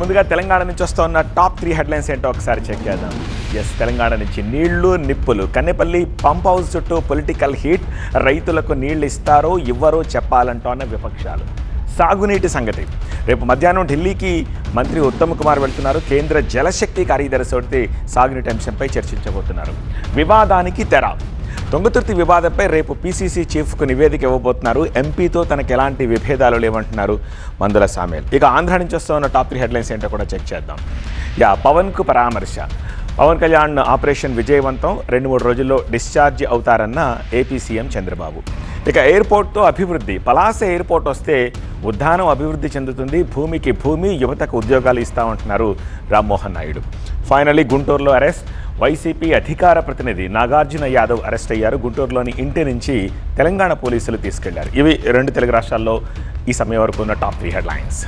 ముందుగా తెలంగాణ నుంచి వస్తున్న టాప్ 3 హెడ్లైన్స్ ఏంటో ఒకసారి చెక్ చేద్దాం. తెలంగాణ నుంచి నీళ్లు నిప్పులు. కన్నెపల్లి పంప్ హౌస్ చుట్టూ పొలిటికల్ హీట్. రైతులకు నీళ్లు ఇస్తారో ఇవ్వరో చెప్పాలంటోన్న విపక్షాలు. సాగునీటి సంగతి. రేపు మధ్యాహ్నం ఢిల్లీకి మంత్రి ఉత్తమ్ కుమార్ వెళ్తున్నారు. కేంద్ర జలశక్తి కార్యదర్శి సాగునీటి అంశంపై చర్చించబోతున్నారు. వివాదానికి తెర. తుంగతుర్తి వివాదంపై రేపు పీసీసీ చీఫ్కు నివేదిక ఇవ్వబోతున్నారు. ఎంపీతో తనకు ఎలాంటి విభేదాలు లేవంటున్నారు మందుల సామేల్. ఇక ఆంధ్ర నుంచి వస్తున్న టాప్ 3 హెడ్లైన్స్ ఏంటో కూడా చెక్ చేద్దాం. పవన్కు పరామర్శ. పవన్ కళ్యాణ్ ఆపరేషన్ విజయవంతం. 2-3 రోజుల్లో డిశ్చార్జ్ అవుతారన్న ఏపీ సీఎం చంద్రబాబు. ఇక ఎయిర్పోర్ట్తో అభివృద్ధి. పలాస ఎయిర్పోర్ట్ వస్తే ఉద్యానం అభివృద్ధి చెందుతుంది. భూమికి భూమి, యువతకు ఉద్యోగాలు ఇస్తామంటున్నారు రామ్మోహన్ నాయుడు. ఫైనల్లీ గుంటూరులో అరెస్ట్. వైసీపీ అధికార ప్రతినిధి నాగార్జున యాదవ్ అరెస్ట్ అయ్యారు. గుంటూరులోని ఇంటి నుంచి తెలంగాణ పోలీసులు తీసుకెళ్లారు. ఇవి 2 తెలుగు రాష్ట్రాల్లో ఈ సమయం వరకు ఉన్న టాప్ 3 హెడ్లైన్స్.